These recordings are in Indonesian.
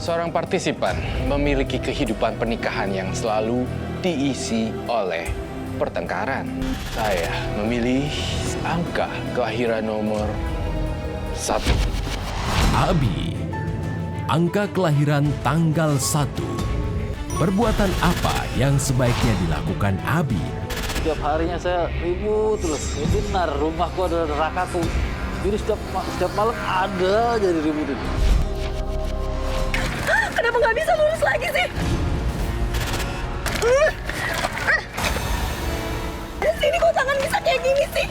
seorang partisipan memiliki kehidupan pernikahan yang selalu diisi oleh pertengkaran. Saya memilih angka kelahiran nomor 1. Abi, angka kelahiran tanggal 1. Perbuatan apa yang sebaiknya dilakukan Abi? Setiap harinya saya ribut terus. Benar, rumahku ada neraka tuh. Jadi setiap malam ada aja diributin. Kenapa nggak bisa lulus lagi sih? Sini kok tangan bisa kayak gini sih?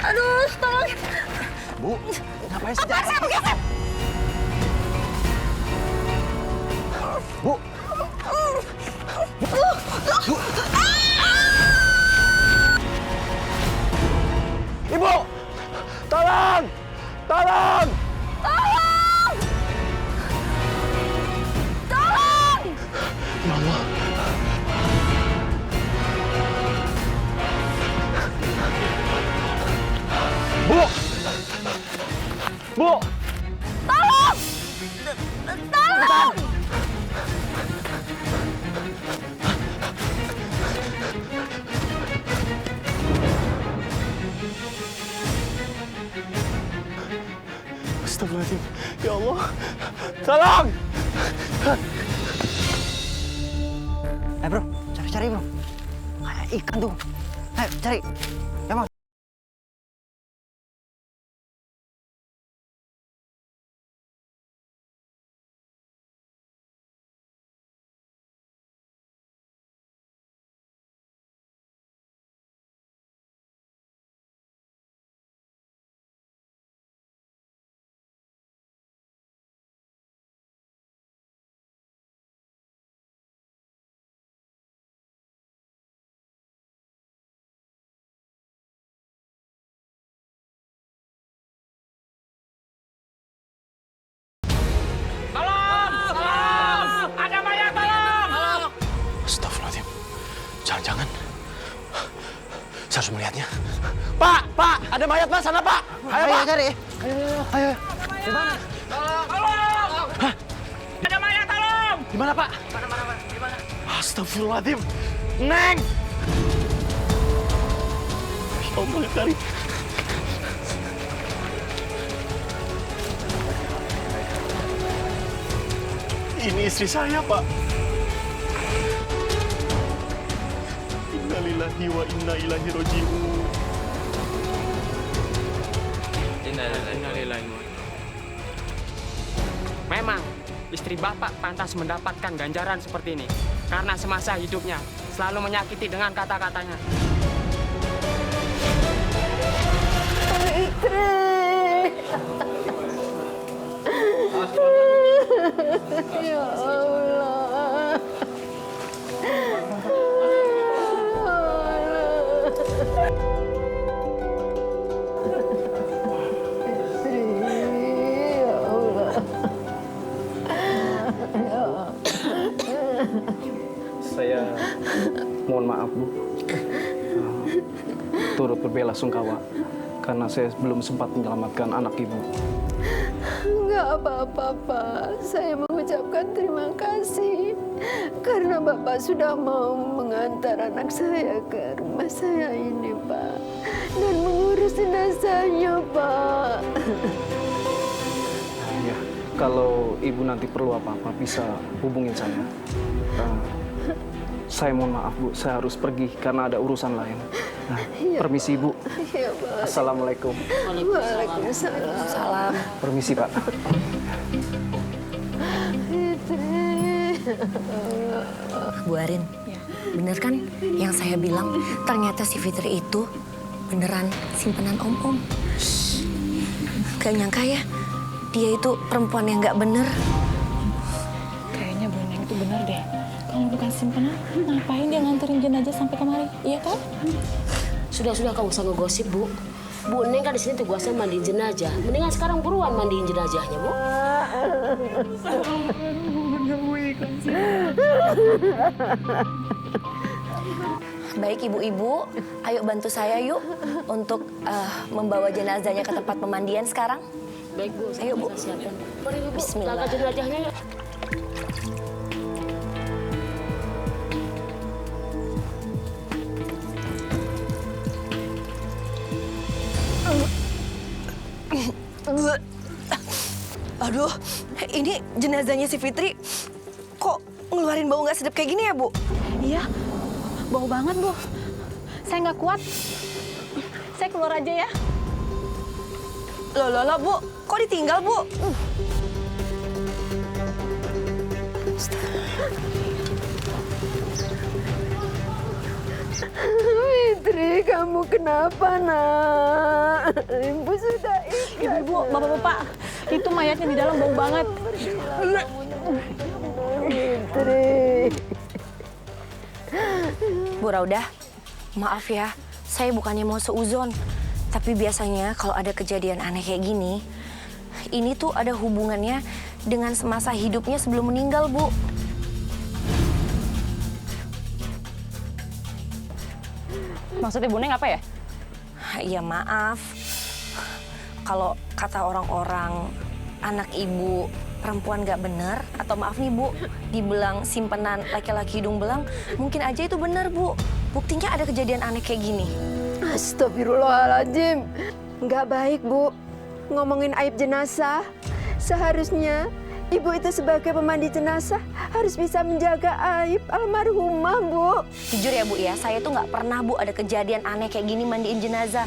Aduh, tolong. Bu, ngapain sih? Bu. Ibu! Tolong! Tolong! Tolong! Tolong! Ya Allah. Bu! Bu! Tolong! Tolong! Astagfirullahaladzim. Ya Allah. Tolong! Bro, cari bro. Kayak ikan tuh. Ayo cari. Ya bang. Astagfirullahaladzim. Jangan-jangan saya harus melihatnya. Pak! Pak! Ada mayat, Mas. Sana, Pak! Ayo, Pak! Cari. Ayo. Di mana? Hah? Ada mayat, tolong! Di mana, Pak? Di mana? Astagfirullahaladzim. Neng! Ya Allah, ya Karim. Ini istri saya, Pak. Innalillahi wa inna ilaihi roji'un. Memang, istri Bapak pantas mendapatkan ganjaran seperti ini. Karena semasa hidupnya selalu menyakiti dengan kata-katanya. Ya Allah. Saya mohon maaf, Bu. Turut berbela-sungkawa karena saya belum sempat menyelamatkan anak Ibu. Enggak apa-apa, Pak. Saya mengucapkan terima kasih karena Bapak sudah mau mengantar anak saya ke rumah saya ini, Pak. Dan mengurus jenazahnya, Pak. Ya, kalau Ibu nanti perlu apa-apa bisa hubungin saya. Saya mohon maaf, Bu. Saya harus pergi karena ada urusan lain. Nah, permisi, Bu. Ya, Pak. Assalamualaikum. Waalaikumsalam. Permisi, Pak. Bu Arin, bener kan yang saya bilang? Ternyata si Fitri itu beneran simpenan Om. Gak nyangka ya, dia itu perempuan yang gak bener. Kayaknya Bu Neng itu bener deh. Kalau bukan simpenan, ngapain dia nganterin jenazah sampai kemari? Iya kan? Sudah kau usah ngegosip, Bu. Bu Neng kan di sini tugasnya mandiin jenazah. Mendingan sekarang buruan mandiin jenazahnya, Bu. Baik ibu-ibu, ayo bantu saya yuk untuk membawa jenazahnya ke tempat pemandian sekarang. Baik Bu, Ayo, Bu. saya siapkan. Mari Bu, Bismillah. angkat jenazahnya ya. Aduh, ini jenazahnya si Fitri kok ngeluarin bau nggak sedap kayak gini ya, Bu? Iya, bau banget, Bu. Saya nggak kuat. Saya keluar aja ya. Loh, Bu. Kok ditinggal, Bu? Fitri, kamu kenapa, nak? Ibu sudah ikhlas. Ibu, Bapak-bapak, itu mayatnya di dalam bau banget. Fitri. Bu Raudah, maaf ya. Saya bukannya mau seuzon. Tapi biasanya kalau ada kejadian aneh kayak gini, ini tuh ada hubungannya dengan semasa hidupnya sebelum meninggal, Bu. Maksudnya Bu Neng apa ya? Ya maaf, kalau kata orang-orang anak ibu perempuan gak bener, atau maaf nih Bu, dibilang simpenan laki-laki hidung belang, mungkin aja itu bener, Bu. Buktinya ada kejadian aneh kayak gini. Astagfirullahaladzim. Nggak baik, Bu. Ngomongin aib jenazah. Seharusnya ibu itu sebagai pemandi jenazah harus bisa menjaga aib almarhumah, Bu. Jujur ya, Bu ya, saya tuh nggak pernah, Bu, ada kejadian aneh kayak gini mandiin jenazah.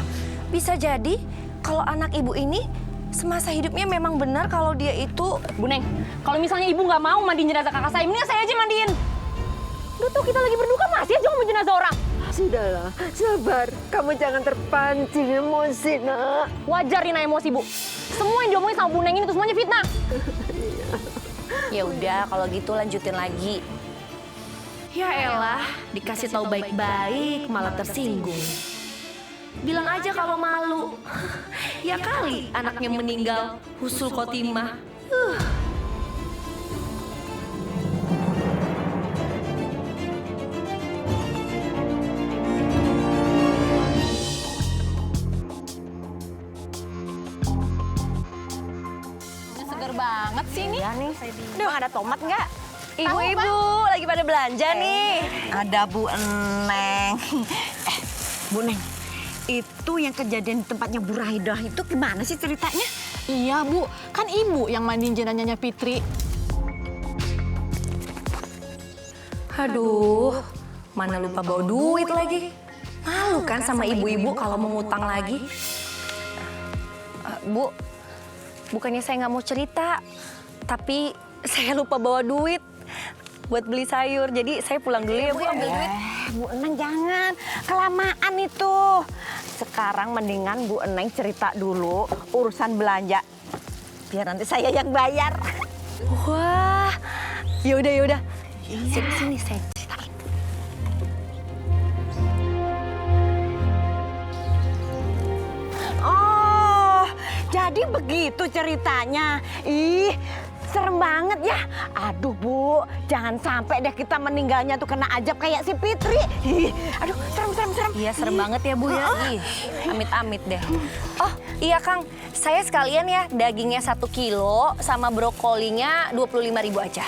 Bisa jadi kalau anak ibu ini semasa hidupnya memang benar kalau dia itu... Bu Neng, kalau misalnya ibu nggak mau mandiin jenazah kakak saya, mendingan saya aja mandiin. Udah tuh kita lagi berduka, masih aja ngomong jenazah orang. Sudahlah, sabar. Kamu jangan terpancing emosi, nak. Wajar Rina emosi, Bu. Semua yang diomongin sama Bu Neng ini tuh semuanya fitnah. Ya udah, kalau gitu lanjutin lagi. Ya elah, dikasih tahu baik-baik malah tersinggung. Bilang aja kalau malu. Ya kali anaknya meninggal husnul khotimah. Seger banget sih ini. Ya nih. Bang, ada tomat nggak? Ibu-ibu lagi pada belanja nih. Ada Bu Neng. Bu Neng, itu yang kejadian di tempatnya Bu Rahidah itu gimana sih ceritanya? Iya, Bu. Kan ibu yang mandiin jenazahnya Fitri. Aduh, mana lupa bawa duit lagi. Malu kan sama ibu-ibu kalau mau ngutang lagi. Bu, bukannya saya nggak mau cerita, tapi saya lupa bawa duit buat beli sayur. Jadi saya pulang dulu ya, Bu, ambil duit. Bu Neng jangan, kelamaan itu. Sekarang mendingan Bu Neng cerita dulu urusan belanja. Biar nanti saya yang bayar. Wah, yaudah. Sini saya ceritain. Oh, jadi begitu ceritanya. Ih, serem banget ya. Aduh Bu, jangan sampai deh kita meninggalnya tuh kena ajab kayak si Fitri. Ih, aduh, serem. Iya, serem banget ya, Bu ya. Ih, amit-amit deh. Oh, iya Kang. Saya sekalian ya, dagingnya 1 kilo sama brokolinya 25.000 aja.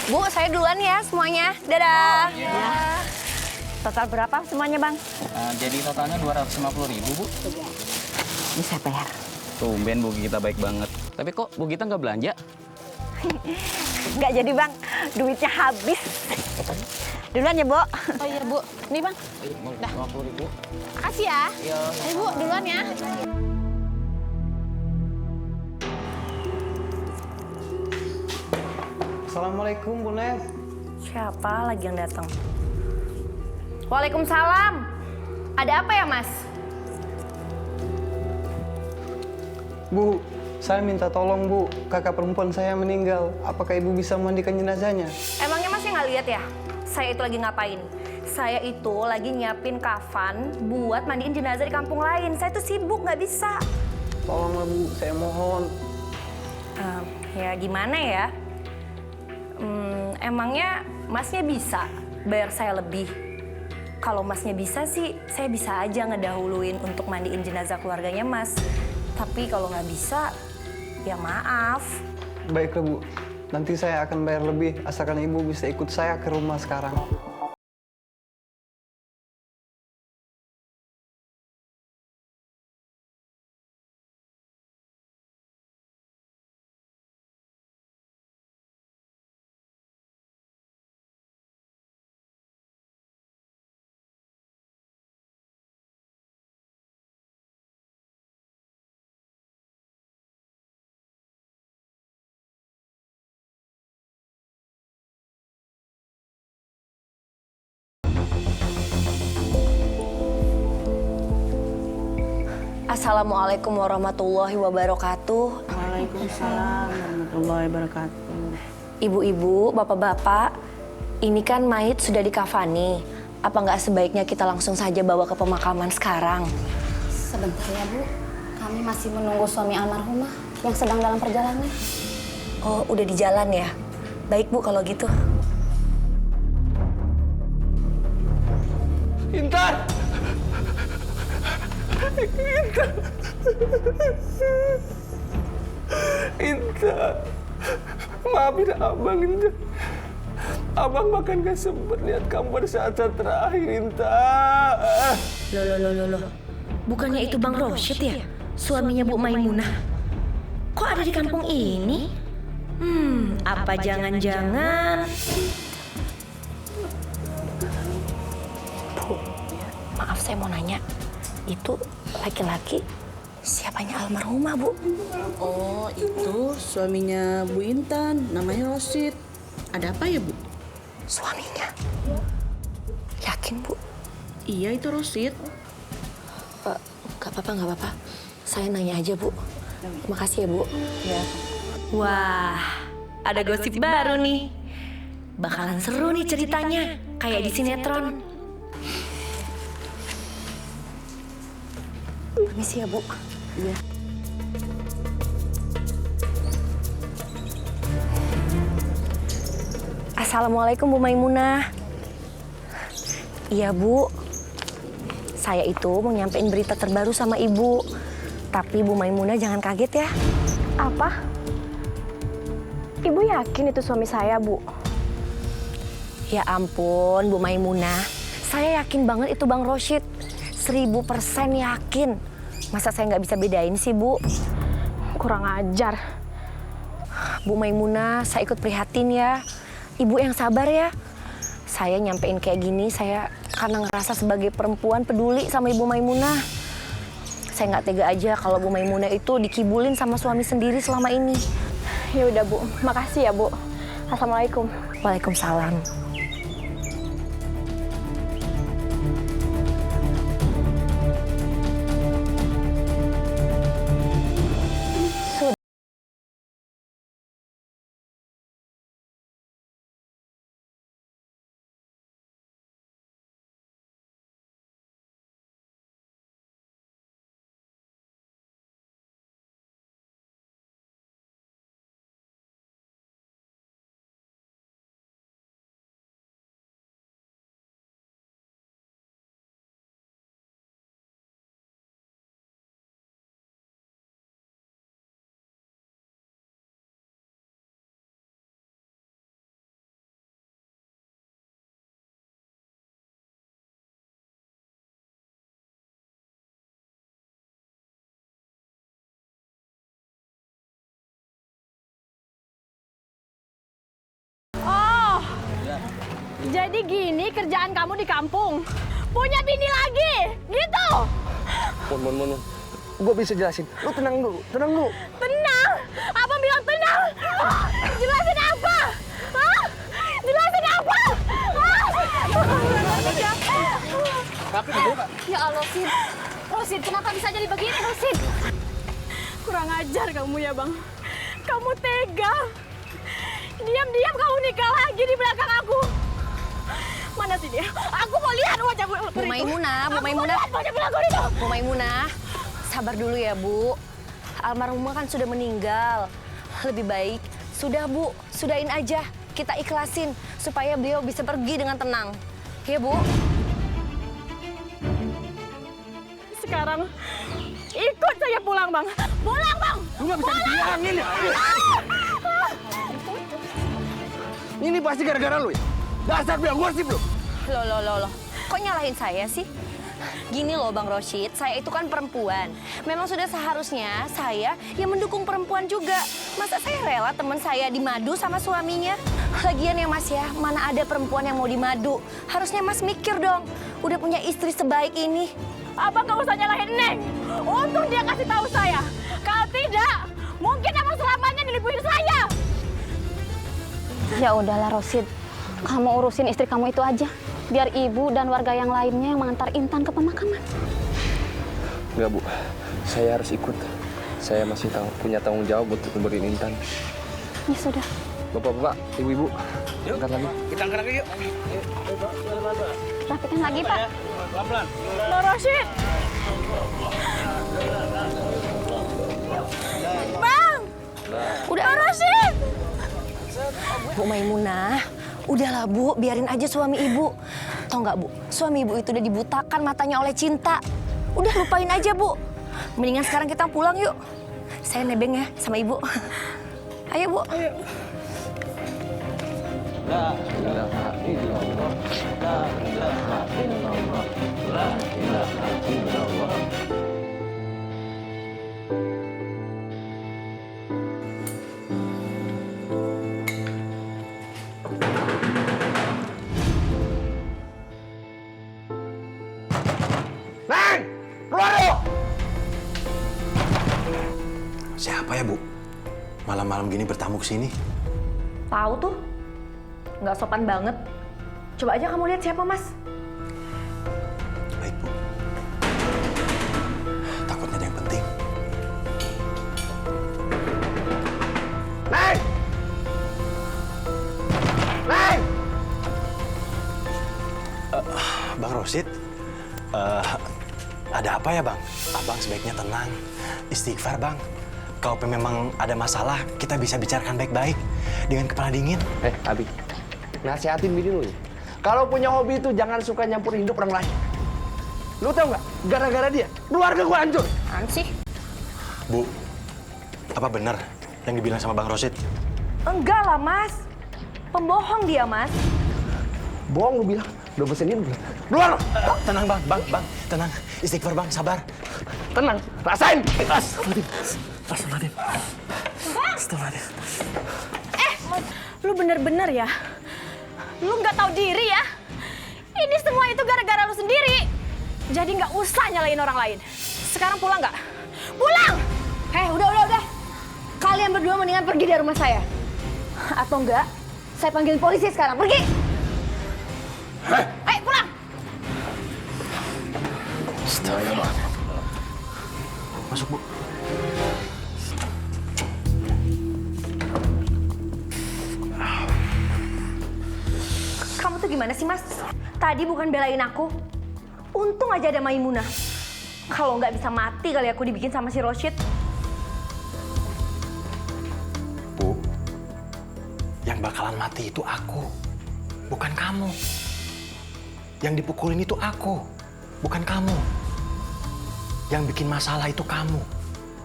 Bu, saya duluan ya semuanya. Dadah. Ya. Total berapa semuanya, Bang? Jadi totalnya 250.000, Bu. Bisa bayar. Tumben Bu Gita baik banget. Tapi kok Bu Gita nggak belanja? Nggak jadi, Bang. Duitnya habis. Duluan ya, Bu. Oh iya, Bu. Nih, Bang. Dah. 50.000. Makasih ya. Iya. Ayo, Bu, duluan ya. Assalamualaikum, Bu Neng. Siapa lagi yang datang? Waalaikumsalam. Ada apa ya, Mas? Bu, saya minta tolong, Bu. Kakak perempuan saya meninggal. Apakah Ibu bisa memandikan jenazahnya? Emangnya Masnya nggak lihat ya? Saya itu lagi ngapain? Saya itu lagi nyiapin kafan buat mandiin jenazah di kampung lain. Saya tuh sibuk, nggak bisa. Tolonglah, Bu. Saya mohon. Ya gimana ya? Emangnya Masnya bisa bayar saya lebih? Kalau Masnya bisa sih, saya bisa aja ngedahuluin untuk mandiin jenazah keluarganya Mas. Tapi kalau nggak bisa, Ya maaf. Baiklah Bu, nanti saya akan bayar lebih asalkan Ibu bisa ikut saya ke rumah sekarang. Assalamualaikum warahmatullahi wabarakatuh. Waalaikumsalam warahmatullahi wabarakatuh. Ibu-ibu, bapak-bapak, ini kan mayit sudah dikafani. Apa nggak sebaiknya kita langsung saja bawa ke pemakaman sekarang? Sebentar ya Bu, kami masih menunggu suami almarhumah yang sedang dalam perjalanan. Oh, udah di jalan ya? Baik Bu kalau gitu. Intan! Intan! Intan! Maafin Abang, Intan. Abang bahkan gak sempat lihat kamu pada saat-saat terakhir, Intan. Loh. Bukannya itu Bang Rosyid ya? Suaminya Bu Maimunah. Kok ada di kampung ini? Apa jangan-jangan... Bu, maaf saya mau nanya. Itu laki-laki siapanya almarhumah, Bu? Oh, itu suaminya Bu Intan, namanya Rosyid. Ada apa ya, Bu? Suaminya? Yakin, Bu? Iya, itu Rosyid. Gak apa-apa. Saya nanya aja, Bu. Makasih ya, Bu. Ya. Wah, ada gosip baru nih. Bakalan seru nih ceritanya, kayak di sinetron. Permisi ya, Bu. Iya. Assalamualaikum Bu Maimunah. Iya Bu, saya itu mau nyampein berita terbaru sama Ibu. Tapi Bu Maimunah jangan kaget ya. Apa? Ibu yakin itu suami saya, Bu? Ya ampun Bu Maimunah, saya yakin banget itu Bang Rosyid. 1000% yakin. Masa saya nggak bisa bedain sih, Bu? Kurang ajar. Bu Maimunah, saya ikut prihatin ya. Ibu yang sabar ya. Saya nyampein kayak gini, saya karena ngerasa sebagai perempuan peduli sama Ibu Maimunah. Saya nggak tega aja kalau Bu Maimunah itu dikibulin sama suami sendiri selama ini. Ya udah Bu, makasih ya Bu. Assalamualaikum. Waalaikumsalam. Jadi gini kerjaan kamu di kampung? Punya bini lagi? Gitu? Mon. Gue bisa jelasin. Lu tenang dulu. Tenang? Abang bilang tenang? Jelasin apa? Jelasin apa? Ya Allah, Sid. Rosyid, kenapa bisa jadi begini, Rosyid? Kurang ajar kamu ya, Bang. Kamu tega. Diam-diam kamu nikah lagi di belakang aku. Mana sih dia? Aku mau lihat wajah Bu Maimunah, Bu Maimunah, sabar dulu ya Bu. Almarhumah kan sudah meninggal. Lebih baik, sudah Bu, sudahin aja. Kita ikhlasin supaya beliau bisa pergi dengan tenang. Ya Bu? sekarang. Ikut saya pulang, Bang. Pulang, Bang. Lu nggak bisa dibilangin ya. Ini pasti gara-gara lu ya? Dasar biang gosip lu. Loh. Kok nyalahin saya sih? Gini loh Bang Rosyid, saya itu kan perempuan. Memang sudah seharusnya saya yang mendukung perempuan juga. Masa saya rela teman saya dimadu sama suaminya? Lagian ya Mas ya, mana ada perempuan yang mau dimadu? Harusnya Mas mikir dong, udah punya istri sebaik ini. Abang gak usah nyalahin Neng. Untung dia kasih tahu saya. Kalau tidak, mungkin abang selamanya nilipuin saya. Ya udahlah Rosid, kamu urusin istri kamu itu aja. Biar ibu dan warga yang lainnya yang mengantar Intan ke pemakaman. Enggak, Bu. Saya harus ikut. Saya masih punya tanggung jawab buat ngeberin Intan. Ya sudah. Bapak-bapak, ibu-ibu, angkat lagi. Kita angkat lagi yuk. Rapikan lagi, Pak. Pelan-pelan. Bang Rosyid. Bang! Udah Bang Rosyid! Bu Maimunah, udahlah Bu, biarin aja suami ibu. Tahu nggak Bu, suami ibu itu udah dibutakan matanya oleh cinta. Udah lupain aja Bu. Mendingan sekarang kita pulang yuk. Saya nebeng ya sama ibu. Ayo Bu. Ayo. La ilaha illallah. La ilaha illallah. La ilaha illallah. Neng! Keluar yuk! Siapa ya, Bu? Malam-malam gini bertamu ke sini. Tahu tuh, nggak sopan banget. Coba aja kamu lihat siapa Mas. Baik, Bu. Takutnya ada yang penting. Neng! Neng! Bang Rosyid, ada apa ya, Bang? Abang sebaiknya tenang. Istighfar, Bang. Kalau memang ada masalah, kita bisa bicarakan baik-baik dengan kepala dingin. Abi, nasihatin bini lu. Kalau punya hobi itu jangan suka nyampur hidup orang lain. Lu tau nggak? Gara-gara dia, keluarga gua hancur. Apaan sih? Bu, apa benar yang dibilang sama Bang Rosyid? Enggak lah Mas. Pembohong dia Mas. Bohong lu bilang. Udah pesen ini belum? Keluar lu! Tenang, Bang. Tenang. Istighfar, Bang. Sabar. Tenang. Rasain. Astagfirullahaladzim. Astagfirullahaladzim. Lu bener-bener ya? Lu nggak tahu diri ya? Ini semua itu gara-gara lu sendiri. Jadi nggak usah nyalain orang lain. Sekarang pulang nggak? Pulang! Udah. Kalian berdua mendingan pergi dari rumah saya. Atau enggak, saya panggilin polisi sekarang. Pergi! Ayo pulang! Astagfirullah. Masuk, Bu. Kamu tuh gimana sih, Mas? Tadi bukan belain aku. Untung aja ada Maimunah. Kalau nggak bisa mati kali aku dibikin sama si Rosyid. Bu, yang bakalan mati itu aku, bukan kamu. Yang dipukulin itu aku, bukan kamu. Yang bikin masalah itu kamu,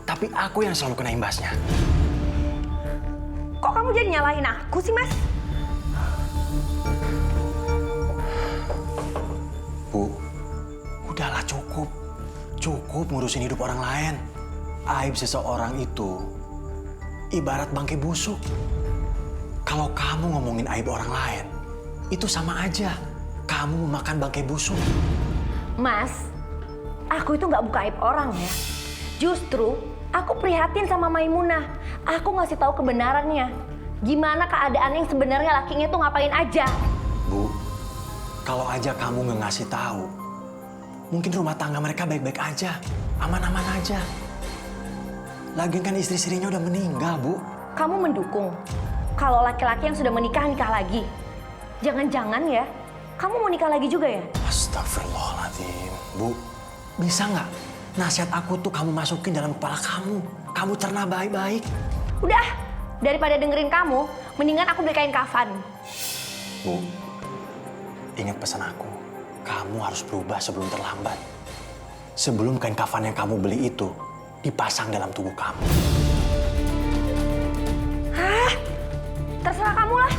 tapi aku yang selalu kena imbasnya. Kok kamu jadi nyalahin aku sih, Mas? Bu, udahlah cukup. Cukup ngurusin hidup orang lain. Aib seseorang itu ibarat bangkai busuk. Kalau kamu ngomongin aib orang lain, itu sama aja kamu memakan bangkai busuk. Mas, aku itu nggak buka aib orang ya. Justru aku prihatin sama Maimunah. Aku ngasih tahu kebenarannya. Gimana keadaan yang sebenarnya lakinya tuh ngapain aja. Bu, kalau aja kamu nggak ngasih tahu, mungkin rumah tangga mereka baik-baik aja, aman-aman aja. Lagian kan istri-istrinya udah meninggal, Bu. Kamu mendukung kalau laki-laki yang sudah menikah nikah lagi. Jangan-jangan ya, kamu mau nikah lagi juga ya? Astagfirullahaladzim. Bu, bisa nggak nasihat aku tuh kamu masukin dalam kepala kamu? Kamu cerna baik-baik. Udah, daripada dengerin kamu, mendingan aku beli kain kafan. Bu, ingat pesan aku. Kamu harus berubah sebelum terlambat. sebelum kain kafan yang kamu beli itu dipasang dalam tubuh kamu. Hah? Terserah kamu lah.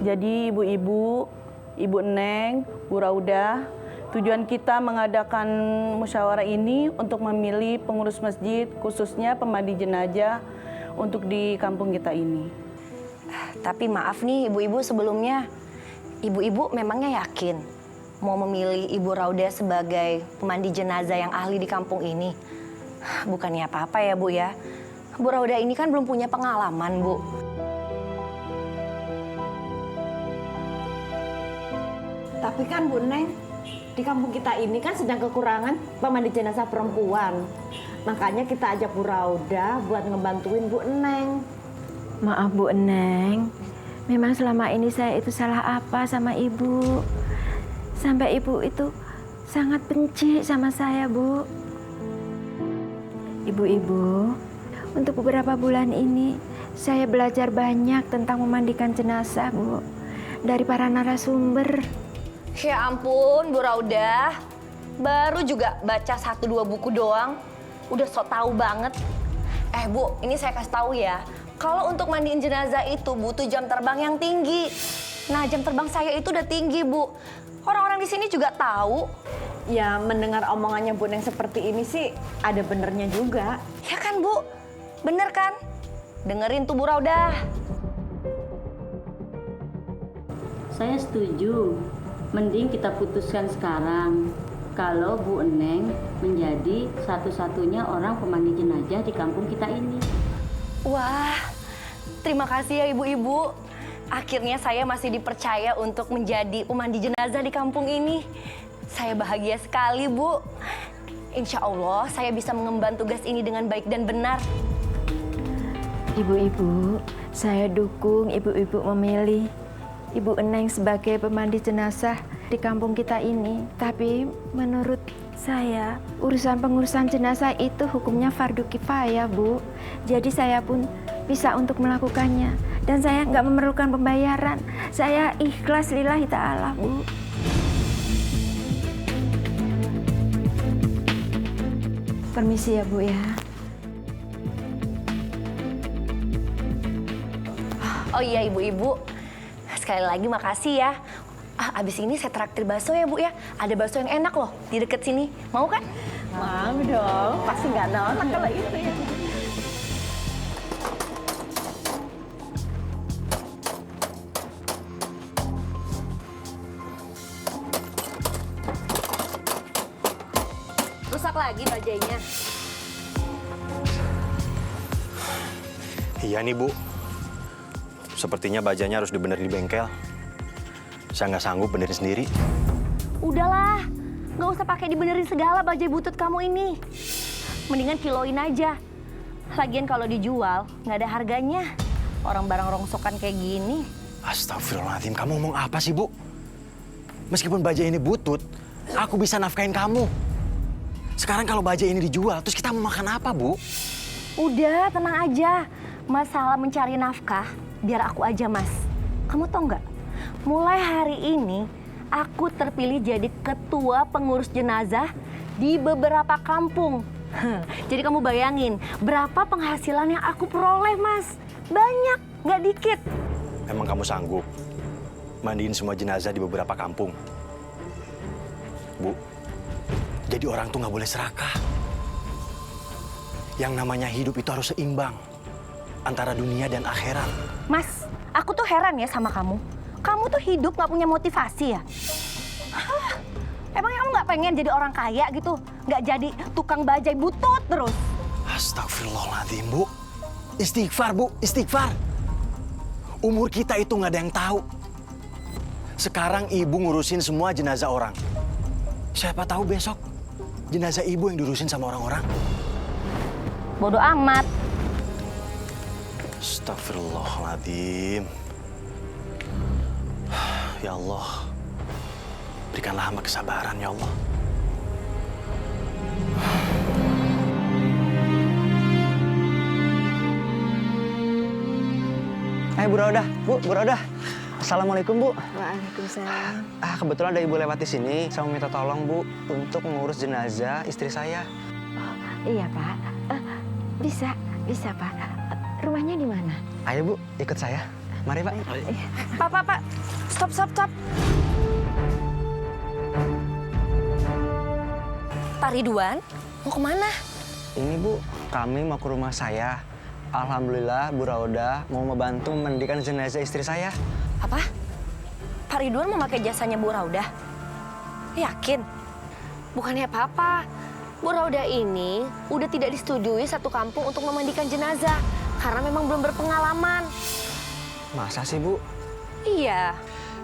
Jadi ibu-ibu, Ibu Neng, Bu Raudah, tujuan kita mengadakan musyawarah ini untuk memilih pengurus masjid, khususnya pemandi jenazah untuk di kampung kita ini. Tapi maaf nih ibu-ibu sebelumnya, ibu-ibu memangnya yakin mau memilih Ibu Raudah sebagai pemandi jenazah yang ahli di kampung ini? Bukannya apa-apa ya Bu ya, Bu Raudah ini kan belum punya pengalaman Bu. Tapi kan Bu Neng, di kampung kita ini kan sedang kekurangan pemandi jenazah perempuan. Makanya kita ajak Bu Raudah buat ngebantuin Bu Neng. Maaf Bu Neng, memang selama ini saya itu salah apa sama Ibu? Sampai Ibu itu sangat benci sama saya, Bu. Ibu-ibu, untuk beberapa bulan ini saya belajar banyak tentang memandikan jenazah, Bu. Dari para narasumber. Ya ampun Bu Raudah, baru juga baca 1-2 buku doang, udah sok tahu banget. Bu, ini saya kasih tahu ya, kalau untuk mandiin jenazah itu butuh jam terbang yang tinggi. Nah, jam terbang saya itu udah tinggi Bu. Orang-orang di sini juga tahu. Ya mendengar omongannya Bu Neng seperti ini sih ada benernya juga. Ya kan Bu, bener kan? Dengerin tuh Bu Raudah. Saya setuju. Mending kita putuskan sekarang kalau Bu Eneng menjadi satu-satunya orang pemandi jenazah di kampung kita ini. Wah, terima kasih ya ibu-ibu. Akhirnya saya masih dipercaya untuk menjadi pemandi jenazah di kampung ini. Saya bahagia sekali Bu. Insya Allah saya bisa mengemban tugas ini dengan baik dan benar. Ibu-ibu, saya dukung ibu-ibu memilih Ibu Eneng sebagai pemandi jenazah di kampung kita ini. Tapi menurut saya, pengurusan jenazah itu hukumnya fardu kifayah, Bu. Jadi saya pun bisa untuk melakukannya. Dan saya nggak memerlukan pembayaran. Saya ikhlas lillahi ta'ala, Bu. Permisi ya, Bu ya. Oh iya ibu-ibu, sekali lagi makasih ya. Abis ini saya traktir bakso ya Bu ya. Ada bakso yang enak loh di deket sini. Mau kan? Mau dong, pasti nggak nolak kalau itu ya. Rusak lagi bajainya. Iya nih Bu, sepertinya bajanya harus dibenerin di bengkel. Saya nggak sanggup benerin sendiri. Udahlah, nggak usah pakai dibenerin segala bajai butut kamu ini. Mendingan kiloin aja. Lagian kalau dijual nggak ada harganya. Orang barang rongsokan kayak gini. Astagfirullahaladzim, kamu ngomong apa sih Bu? Meskipun bajai ini butut, aku bisa nafkahin kamu. Sekarang kalau bajai ini dijual, terus kita mau makan apa Bu? Udah, tenang aja. Masalah mencari nafkah, biar aku aja Mas. Kamu tau nggak? Mulai hari ini, aku terpilih jadi ketua pengurus jenazah di beberapa kampung. Jadi kamu bayangin, berapa penghasilan yang aku peroleh, Mas? Banyak, nggak dikit. Emang kamu sanggup mandiin semua jenazah di beberapa kampung? Bu, jadi orang tuh nggak boleh serakah. Yang namanya hidup itu harus seimbang antara dunia dan akhirat. Mas, aku tuh heran ya sama kamu. Kamu tuh hidup nggak punya motivasi ya? Hah, emangnya kamu nggak pengen jadi orang kaya gitu? Nggak jadi tukang bajai butut terus? Astagfirullahaladzim, Bu. Istighfar, Bu. Istighfar. Umur kita itu nggak ada yang tahu. Sekarang Ibu ngurusin semua jenazah orang. Siapa tahu besok jenazah Ibu yang diurusin sama orang-orang. Bodoh amat. Astagfirullahaladzim. Ya Allah, berikanlah hamba kesabaran ya Allah. Hai Bu Raudah, Bu Raudah. Assalamualaikum Bu. Waalaikumsalam. Kebetulan ada ibu lewat di sini. Saya mau minta tolong Bu untuk mengurus jenazah istri saya. Oh, iya Pak. Bisa Pak. Rumahnya di mana? Ayo Bu, ikut saya. Mari Pak. Pak. Stop. Pak Ridwan, mau kemana? Ini Bu, kami mau ke rumah saya. Alhamdulillah Bu Raudah mau membantu memandikan jenazah istri saya. Apa? Pak Ridwan mau pakai jasanya Bu Raudah? Yakin? Bukannya apa-apa. Bu Raudah ini udah tidak disetujui satu kampung untuk memandikan jenazah karena memang belum berpengalaman. Masa sih Bu? Iya.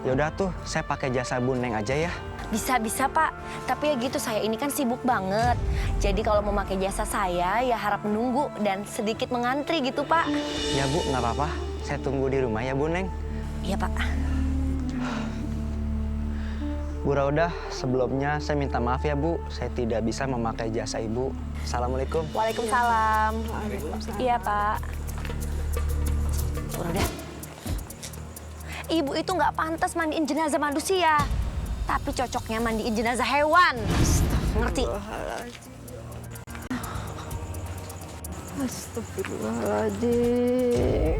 Yaudah tuh, saya pakai jasa Bu Neng aja ya. Bisa Pak, tapi ya gitu saya ini kan sibuk banget. Jadi kalau mau pakai jasa saya ya harap menunggu dan sedikit mengantri gitu Pak. Ya Bu, nggak apa-apa. Saya tunggu di rumah ya Bu Neng. Iya Pak. Bu Raudah, sebelumnya saya minta maaf ya Bu. Saya tidak bisa memakai jasa Ibu. Assalamualaikum. Waalaikumsalam. Iya Pak. Bu Raudah. Ibu itu nggak pantas mandiin jenazah manusia. Tapi cocoknya mandiin jenazah hewan. Ngerti? Astagfirullahaladzim.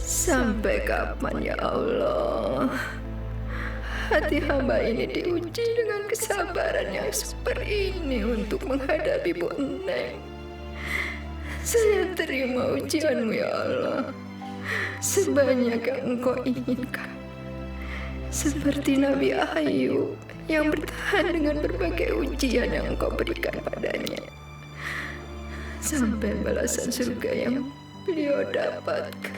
Sampai kapan ya Allah? Hati hamba ini diuji dengan kesabaran yang seperti ini untuk menghadapi Bu Neng. Saya terima ujianmu ya Allah. Sebanyak yang Engkau inginkan. Seperti Nabi Ayub yang bertahan dengan berbagai ujian yang Engkau berikan padanya. Sampai balasan surga yang beliau dapatkan.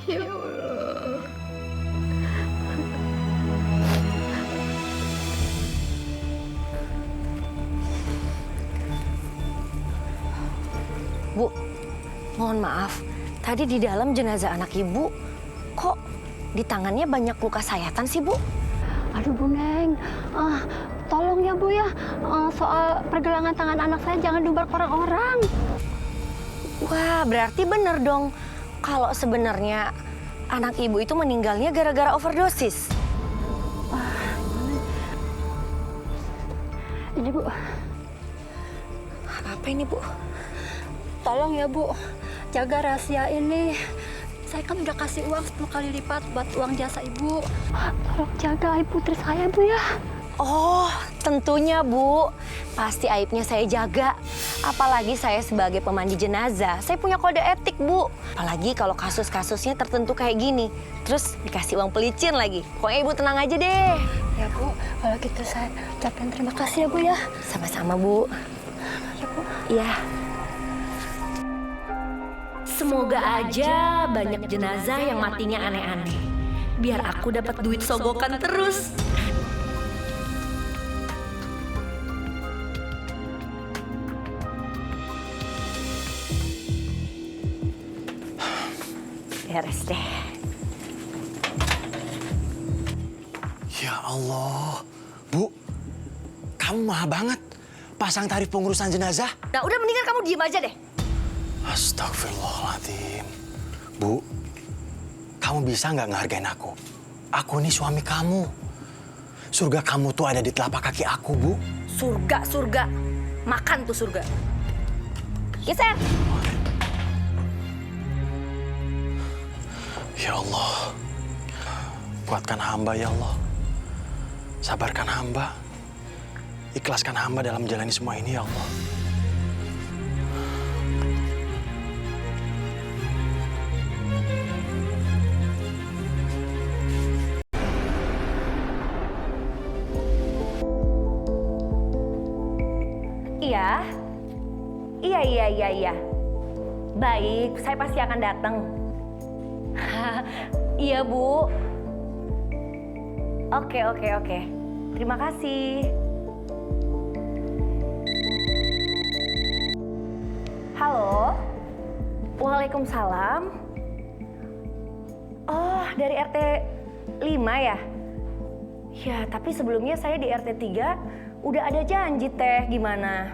Ya Allah. Bu, mohon maaf. Tadi di dalam jenazah anak Ibu, kok di tangannya banyak luka sayatan sih, Bu? Aduh, Bu Neng. Tolong ya, Bu ya. Soal pergelangan tangan anak saya jangan diumbar ke orang-orang. Wah, berarti bener dong. Kalau sebenarnya anak Ibu itu meninggalnya gara-gara overdosis. Ini, Bu. Apa ini, Bu? Tolong ya, Bu. Jaga rahasia ini. Saya kan udah kasih uang 10 kali lipat buat uang jasa Ibu. Tolong jaga aib putri saya, Bu ya. Oh, tentunya, Bu. Pasti aibnya saya jaga. Apalagi saya sebagai pemandi jenazah, saya punya kode etik, Bu. Apalagi kalau kasus-kasusnya tertentu kayak gini. Terus dikasih uang pelicin lagi. Pokoknya Ibu tenang aja deh. Ya, Bu. Kalau gitu saya ucapkan terima kasih ya, Bu ya. Sama-sama, Bu. Ya, Bu. Iya. Semoga aja banyak jenazah yang matinya aneh-aneh. Biar aku dapat duit sogokan terus. Beres deh. Ya Allah. Bu, kamu mahal banget. Pasang tarif pengurusan jenazah. Nah, udah mendingan kamu diem aja deh. Astagfirullahaladzim. Bu, kamu bisa nggak ngehargain aku? Aku ini suami kamu. Surga kamu tuh ada di telapak kaki aku, Bu. Surga. Makan tuh surga. Geser. Ya Allah. Kuatkan hamba, ya Allah. Sabarkan hamba. Ikhlaskan hamba dalam menjalani semua ini, ya Allah. Iya. Baik, saya pasti akan datang. Iya, Bu. Oke. Terima kasih. Halo. Waalaikumsalam. Oh, dari RT 5 ya? Ya, tapi sebelumnya saya di RT 3 udah ada janji Teh. Gimana?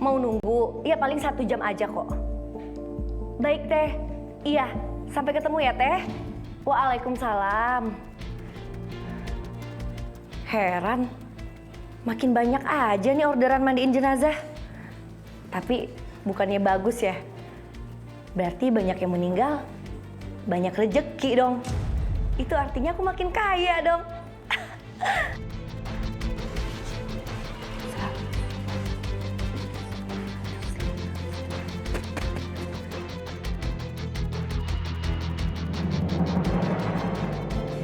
Mau nunggu? Iya, paling 1 jam aja kok. Baik Teh. Iya, Sampai ketemu ya, Teh. Waalaikumsalam. Heran, makin banyak aja nih orderan mandiin jenazah. Tapi bukannya bagus ya? Berarti banyak yang meninggal, banyak rejeki dong. Itu artinya aku makin kaya dong.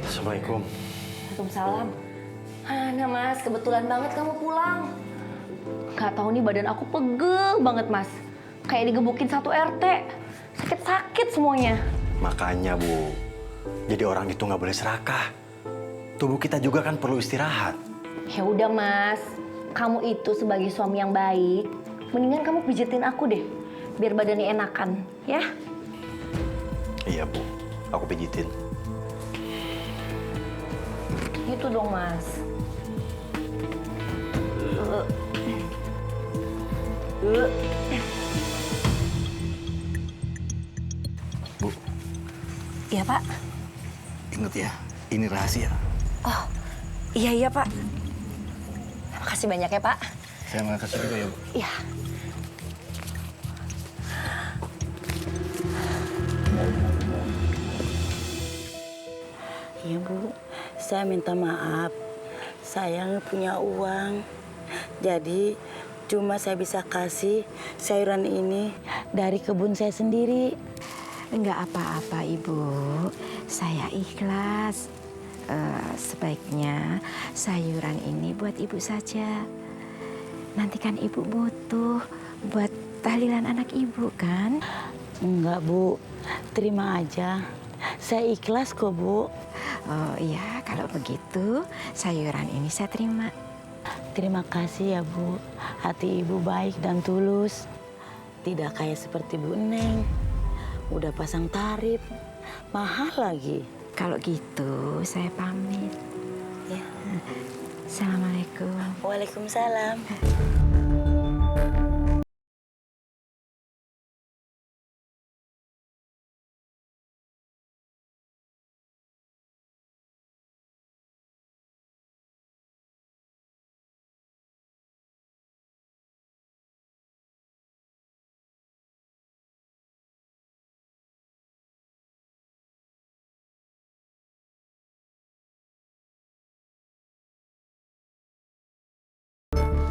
Assalamualaikum. Waalaikumsalam. Nah Mas, kebetulan banget kamu pulang. Gak tahu nih badan aku pegel banget Mas. Kayak digebukin 1 RT. Sakit-sakit semuanya. Makanya Bu, jadi orang itu nggak boleh serakah. Tubuh kita juga kan perlu istirahat. Ya udah Mas, kamu itu sebagai suami yang baik, mendingan kamu pijetin aku deh, biar badannya enakan, ya? Iya Bu, aku pijitin. Gitu dong Mas. Bu. Iya Pak. Ingat ya, ini rahasia. Oh, iya Pak. Makasih banyak ya Pak. Saya makasih juga ya Bu. Iya. Iya Bu, saya minta maaf. Saya nggak punya uang. Jadi cuma saya bisa kasih sayuran ini dari kebun saya sendiri. Enggak apa-apa Ibu, saya ikhlas. Sebaiknya sayuran ini buat Ibu saja. Nanti kan Ibu butuh buat tahlilan anak Ibu kan? Enggak Bu, terima aja. Saya ikhlas kok Bu. Oh iya, kalau begitu sayuran ini saya terima. Terima kasih ya Bu. Hati Ibu baik dan tulus. Tidak kayak seperti Bu Neng. Udah pasang tarif, mahal lagi. Kalau gitu saya pamit. Ya. Assalamualaikum. Waalaikumsalam.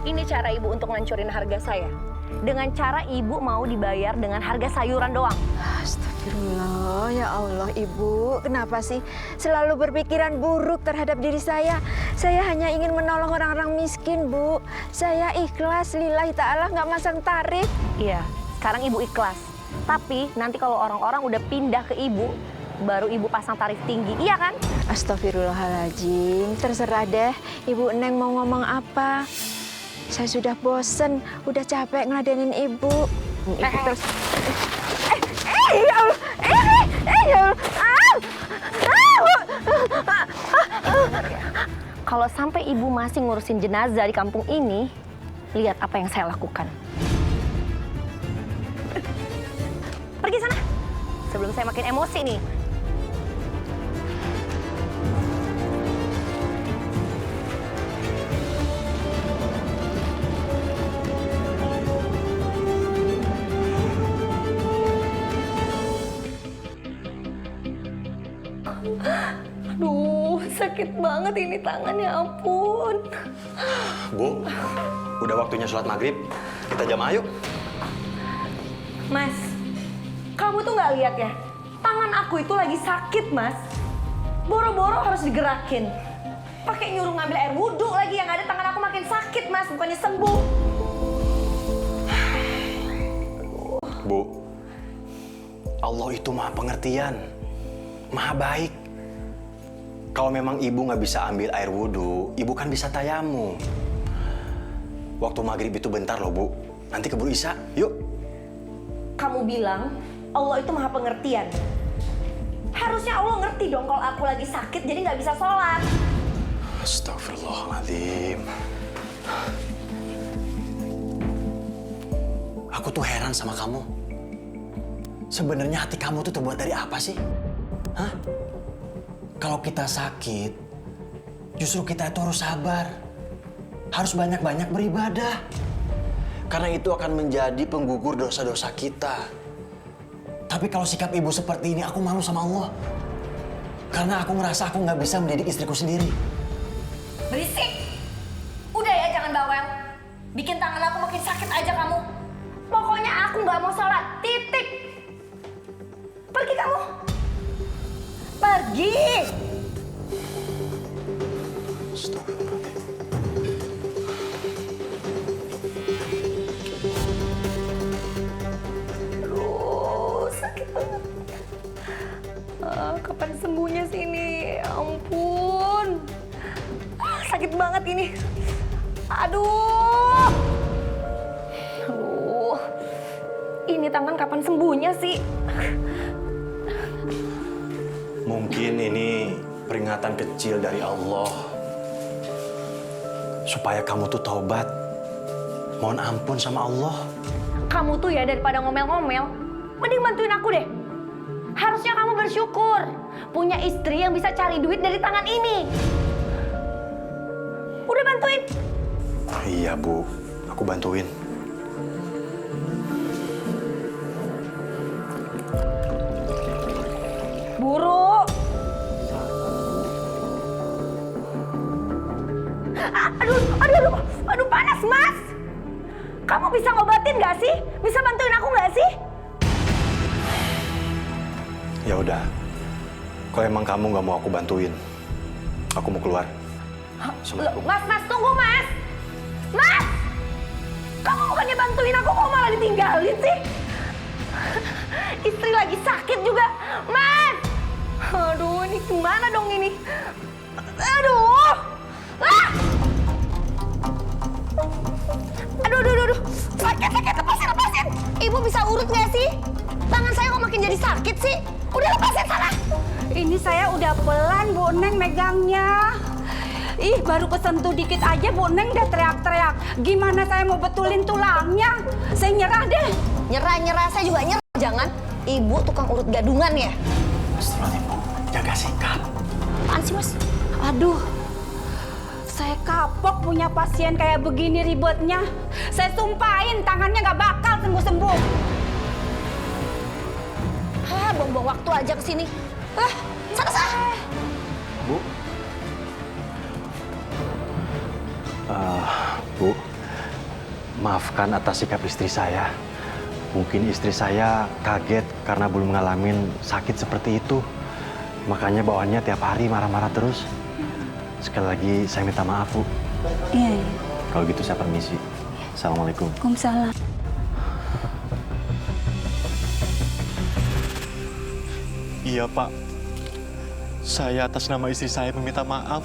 Ini cara ibu untuk ngancurin harga saya. Dengan cara ibu mau dibayar dengan harga sayuran doang. Astagfirullah, ya Allah Ibu. Kenapa sih selalu berpikiran buruk terhadap diri saya? Saya hanya ingin menolong orang-orang miskin, Bu. Saya ikhlas, lillahi ta'ala, nggak masang tarif. Iya, sekarang ibu ikhlas. Tapi nanti kalau orang-orang udah pindah ke ibu, baru ibu pasang tarif tinggi, iya kan? Astagfirullahaladzim, terserah deh Ibu Neng mau ngomong apa. Saya sudah bosen, udah capek ngeladenin Ibu. Ibu terus... ya Allah! Ya Allah! Kalau sampai ibu masih ngurusin jenazah di kampung ini, lihat apa yang saya lakukan. Pergi sana, sebelum saya makin emosi nih. Aduh, sakit banget ini tangannya, ampun. Bu, udah waktunya sholat maghrib. Kita jamaah yuk. Mas, kamu tuh nggak lihat ya? Tangan aku itu lagi sakit, Mas. Boro-boro harus digerakin. Pakai nyuruh ngambil air wudhu lagi, yang ada tangan aku makin sakit, Mas. Bukannya sembuh. Bu, Allah itu maha pengertian, maha baik. Kalau memang ibu nggak bisa ambil air wudhu, ibu kan bisa tayamum. Waktu maghrib itu bentar loh, Bu. Nanti keburu Isya, yuk. Kamu bilang Allah itu maha pengertian. Harusnya Allah ngerti dong kalau aku lagi sakit jadi nggak bisa sholat. Astagfirullahaladzim. Aku tuh heran sama kamu. sebenarnya hati kamu tuh terbuat dari apa sih? Hah? Kalau kita sakit, justru kita itu harus sabar. Harus banyak-banyak beribadah. Karena itu akan menjadi penggugur dosa-dosa kita. Tapi kalau sikap ibu seperti ini, aku malu sama Allah. Karena aku ngerasa aku nggak bisa mendidik istriku sendiri. Berisik! Udah ya, jangan bawel. Bikin tangan aku makin sakit aja kamu. Pokoknya aku nggak mau sholat. Titik. Pergi kamu. Pergi. Aduh, sakit banget. Kapan sembuhnya sih ini? Ya ampun. Sakit banget ini. Aduh. Aduh. Ini tangan kapan sembuhnya sih? Mungkin ini peringatan kecil dari Allah. Supaya kamu tuh taubat. Mohon ampun sama Allah. Kamu tuh ya daripada ngomel-ngomel, mending bantuin aku deh. Harusnya kamu bersyukur punya istri yang bisa cari duit dari tangan ini. Udah bantuin. Iya, Bu. Aku bantuin. Buru. Aduh, panas, Mas. Kamu bisa ngobatin nggak sih? Bisa bantuin aku nggak sih? Ya udah. Kalau emang kamu nggak mau aku bantuin, aku mau keluar. Assalamualaikum. Mas, tunggu, Mas. Mas! Kamu bukannya bantuin aku, kok malah ditinggalin sih? Istri lagi sakit juga. Mas! Aduh, ini gimana dong ini? Aduh! Ah! Aduh. Sakit, lepasin. Ibu bisa urut nggak sih? Tangan saya kok makin jadi sakit sih? Udah lepasin sana. Ini saya udah pelan, Bu Neng megangnya. Ih, baru kesentuh dikit aja Bu Neng udah teriak-teriak. Gimana saya mau betulin tulangnya? Saya nyerah deh. Nyerah, saya juga nyerah. Jangan, Ibu tukang urut gadungan ya? Astagfirullahaladzim, Bu. Jaga sikap. Apaan sih, Mas? Aduh, saya kapok punya pasien kayak begini ribetnya. Saya sumpahin tangannya nggak bakal sembuh-sembuh. Buang-buang waktu aja kesini. Sana. Bu. Bu, maafkan atas sikap istri saya. Mungkin istri saya kaget karena belum ngalamin sakit seperti itu. Makanya bawaannya tiap hari marah-marah terus. Sekali lagi saya minta maaf, Bu. Iya. Kalau gitu saya permisi. Assalamualaikum. Waalaikumsalam. Iya, Pak. Saya atas nama istri saya meminta maaf.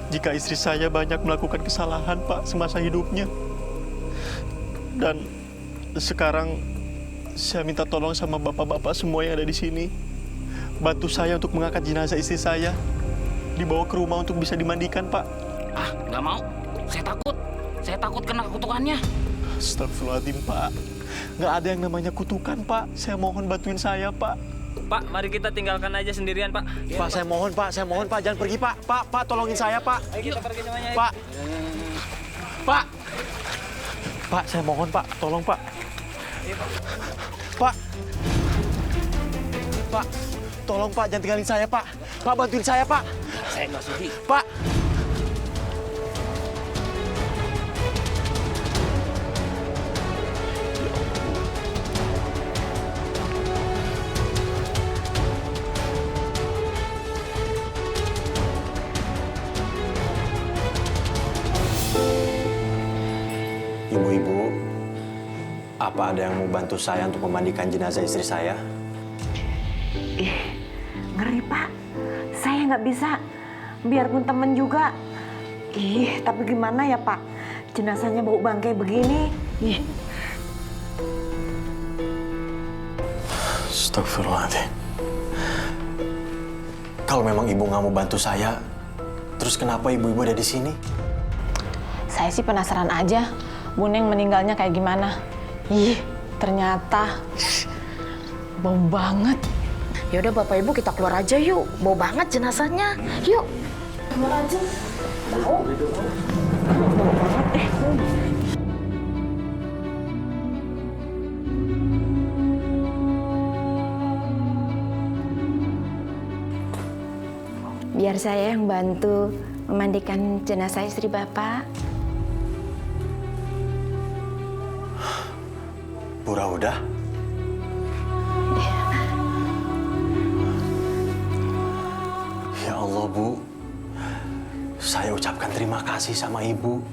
Jika istri saya banyak melakukan kesalahan, Pak, semasa hidupnya. Dan sekarang saya minta tolong sama bapak-bapak semua yang ada di sini. Bantu saya untuk mengangkat jenazah istri saya. Dibawa ke rumah untuk bisa dimandikan, Pak. Ah, nggak mau. Saya takut. Saya takut kena kutukannya. Astagfirullahaladzim, Pak. Nggak ada yang namanya kutukan, Pak. Saya mohon bantuin saya, Pak. Pak, mari kita tinggalkan aja sendirian, Pak. Pak, saya mohon, Pak. Jangan pergi, Pak. Pak, tolongin saya, Pak. Ayo kita pergi semuanya. Pak. Pak, saya mohon, Pak. Tolong, Pak. Pak. Tolong, Pak. Jangan tinggalin saya, Pak. Pak, bantuin saya, Pak. Saya nggak sudi. Pak. Ibu-ibu, apa ada yang mau bantu saya untuk memandikan jenazah istri saya? Ngeri, Pak. Saya nggak bisa. Biarpun temen juga. Tapi gimana ya, Pak? Jenazahnya bau bangkai begini. Astagfirullahaladzim. Kalau memang ibu nggak mau bantu saya, terus kenapa ibu-ibu ada di sini? Saya sih penasaran aja, Bu Neng meninggalnya kayak gimana. Ternyata bau banget. Ya udah Bapak Ibu kita keluar aja yuk. Bau banget jenazahnya. Yuk. Keluar aja. Bau. Bau banget Biar saya yang bantu memandikan jenazah istri Bapak. Bu Raudah? Ya Allah, Bu. Saya ucapkan terima kasih sama Ibu.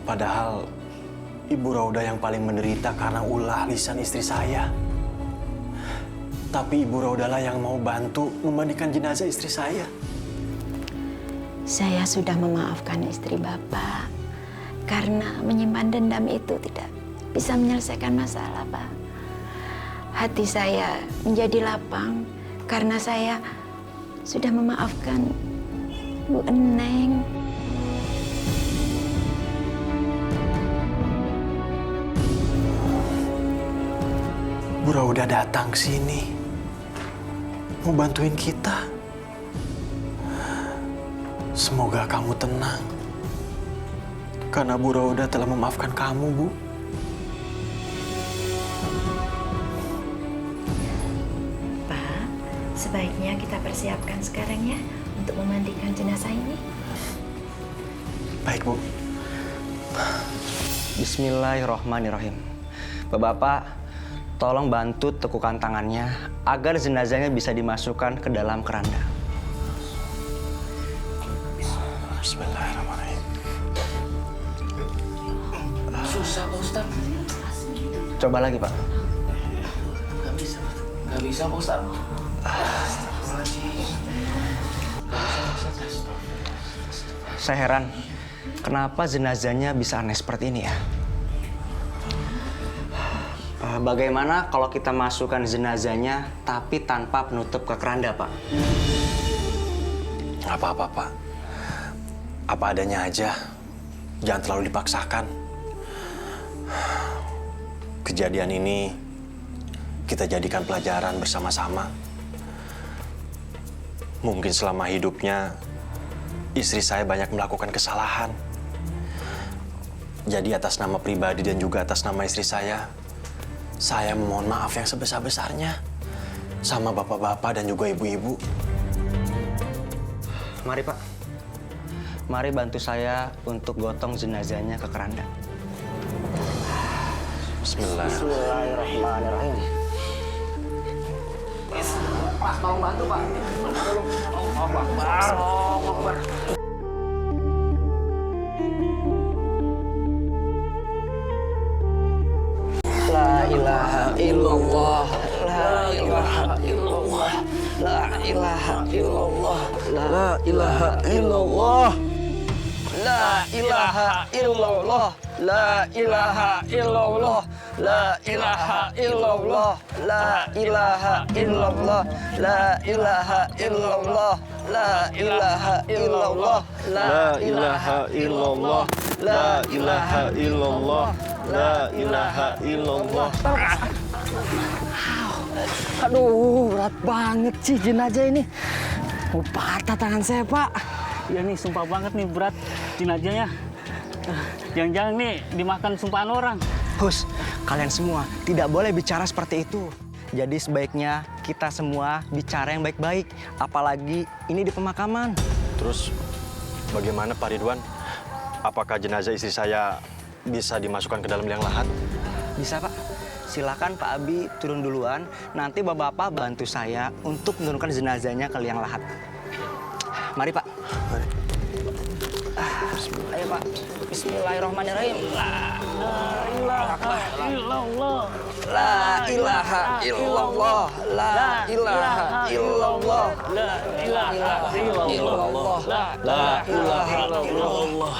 Padahal Ibu Raudah yang paling menderita karena ulah lisan istri saya. Tapi Ibu Raudah lah yang mau bantu memandikan jenazah istri saya. Saya sudah memaafkan istri Bapak karena menyimpan dendam itu tidak bisa menyelesaikan masalah, Pak. Hati saya menjadi lapang karena saya sudah memaafkan Bu Eneng. Bu Raudah datang ke sini mau bantuin kita. Semoga kamu tenang. Karena Bu Raudah telah memaafkan kamu, Bu. Pak, sebaiknya kita persiapkan sekarang ya untuk memandikan jenazah ini. Baik, Bu. Bismillahirrahmanirrahim. Bapak-bapak, tolong bantu tekukan tangannya agar jenazahnya bisa dimasukkan ke dalam keranda. Bismillahirrahmanirrahim. Susah, Pak Ustaz. Coba lagi, Pak. Nggak bisa, Pak Ustaz. Saya heran, kenapa jenazahnya bisa aneh seperti ini ya? Bagaimana kalau kita masukkan jenazahnya tapi tanpa penutup ke keranda, Pak? Nggak apa-apa, Pak. Apa adanya aja. Jangan terlalu dipaksakan. Kejadian ini kita jadikan pelajaran bersama-sama. Mungkin selama hidupnya istri saya banyak melakukan kesalahan. Jadi atas nama pribadi dan juga atas nama istri saya memohon maaf yang sebesar-besarnya sama bapak-bapak dan juga ibu-ibu. Mari, Pak. Mari bantu saya untuk gotong jenazahnya ke keranda. Bismillahirrahmanirrahim. Pak, tolong bantu, Pak. Allahu Akbar. Allahu Akbar. La ilaha illallah, la ilaha illallah, la ilaha illallah, la ilaha illallah, la ilaha illallah, la ilaha illallah, la ilaha illallah, la ilaha illallah, la ilaha illallah, la ilaha illallah, la ilaha illallah, la ilaha illallah. La ilaha illallah. Aduh, berat banget sih jenazah ini. Mau patah tangan saya, Pak. Iya nih, sumpah banget nih berat jenazahnya. Jangan-jangan nih dimakan sumpahan orang. Hus, kalian semua tidak boleh bicara seperti itu. Jadi sebaiknya kita semua bicara yang baik-baik. Apalagi ini di pemakaman. Terus bagaimana Pak Ridwan? Apakah jenazah istri saya bisa dimasukkan ke dalam liang lahat? Bisa, Pak. Silakan Pak Abi turun duluan. Nanti Bapak-bapak bantu saya untuk menurunkan jenazahnya ke liang lahat. Mari, Pak. Mari. Ayo, Pak. Bismillahirrahmanirrahim. La ilaha illallah. La ilaha illallah. La ilaha illallah. La ilaha illallah. La ilaha illallah.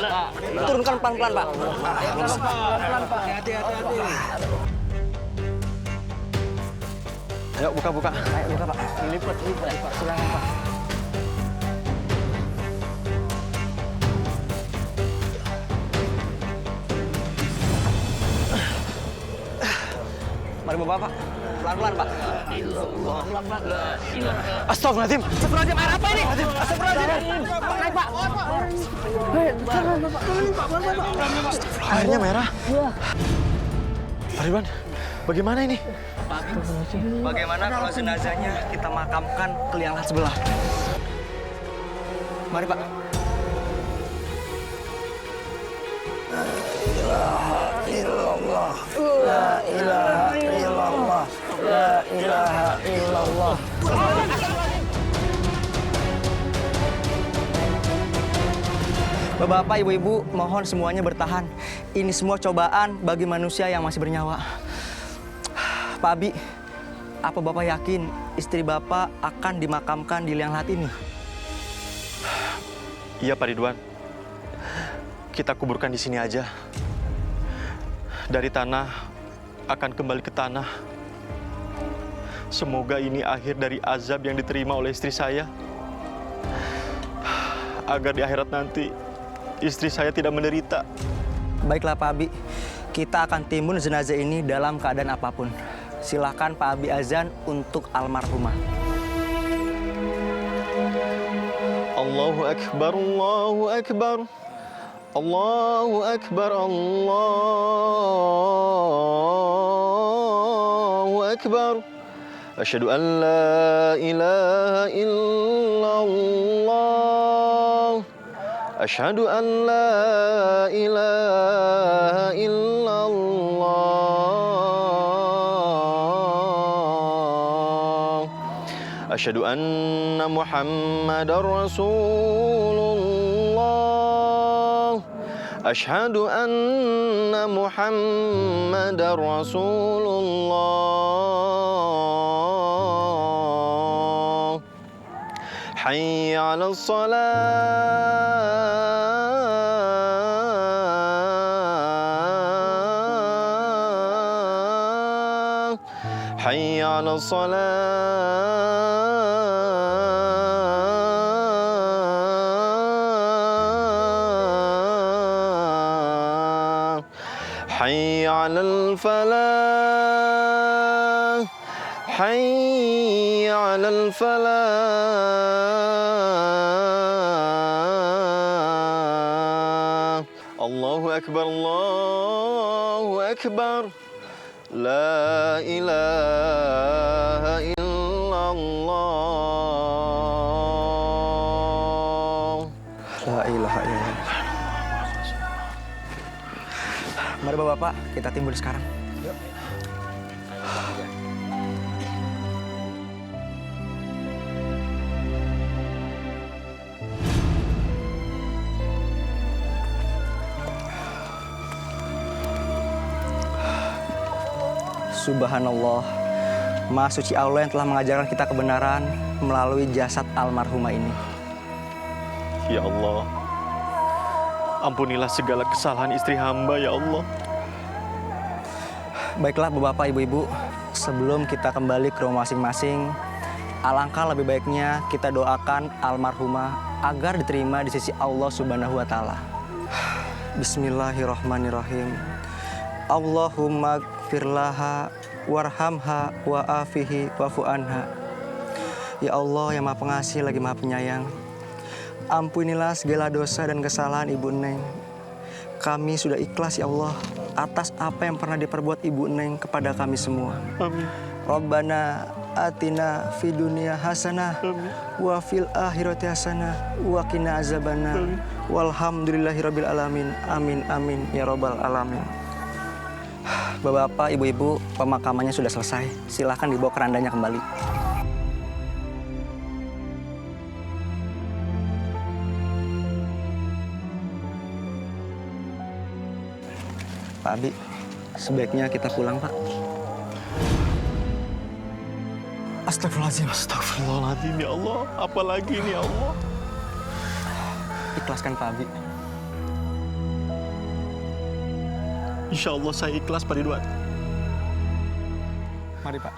Turunkan pelan-pelan, Pak. Pelan-pelan, Pak. Hati-hati. Ayo buka. Ayo buka, Pak. Lipat. Silakan, Pak. Mari Bapak. Pelan-pelan, Pak. Astagfirullahaladzim. Astagfirullahaladzim, air apa ini? Astagfirullahaladzim. Naik, Pak. Airnya merah. Pak Ridwan, bagaimana ini? Bagaimana kalau jenazahnya kita makamkan ke liang lahat sebelah? Mari, Pak. La ilaha illallah. La ilaha illallah. La ilaha illallah. Bapak-bapak, ibu-ibu, mohon semuanya bertahan. Ini semua cobaan bagi manusia yang masih bernyawa. Pak Abi, apa Bapak yakin istri Bapak akan dimakamkan di liang lahat ini? Iya, Pak Ridwan. Kita kuburkan di sini aja. Dari tanah akan kembali ke tanah. Semoga ini akhir dari azab yang diterima oleh istri saya. Agar di akhirat nanti istri saya tidak menderita. Baiklah Pak Abi, kita akan timbun jenazah ini dalam keadaan apapun. Silakan Pak Abi azan untuk almarhumah. Allahu Akbar, Allahu Akbar. Allahu Akbar, Allahu Akbar. Asyhadu an la ilaha illallah. Asyhadu an la ilaha illallah. Asyhadu anna Muhammadar Rasulullah. Asyhadu anna Muhammadar Rasulullah. Hayya 'alas salah. Hayya 'alas salah. Hayya 'alal falah. Hayya 'alal falah. Allahu Akbar, Allahu Akbar. La ilaha illallah. La ilaha illallah. Mari Bapak-bapak, kita timbun sekarang. Yuk. Subhanallah, Maha Suci Allah yang telah mengajarkan kita kebenaran melalui jasad almarhumah ini. Ya Allah, ampunilah segala kesalahan istri hamba, ya Allah. Baiklah Bapak, Ibu-ibu, sebelum kita kembali ke rumah masing-masing, alangkah lebih baiknya kita doakan almarhumah agar diterima di sisi Allah Subhanahu wa Ta'ala. Bismillahirrahmanirrahim. Allahumma gfirlaha warhamha wa'afihi wa'fu anha. Ya Allah yang Maha Pengasih lagi Maha Penyayang, ampunilah segala dosa dan kesalahan Ibu Neng. Kami sudah ikhlas ya Allah atas apa yang pernah diperbuat Ibu Neng kepada kami semua. Amin. Rabbana atina fid dunya hasanah wa fil akhirati hasanah wa qina azabannar. Walhamdulillahirabbil alamin. Amin amin ya rabbal alamin. Bapak-bapak, ibu-ibu, pemakamannya sudah selesai. Silahkan dibawa kerandanya kembali. Pak Abi, sebaiknya kita pulang, Pak. Astagfirullahaladzim, astagfirullahaladzim, ya Allah. Apalagi ini, ya Allah. Ikhlaskan, Pak Abi. Insya Allah saya ikhlas, Pak Ridwan. Mari, Pak.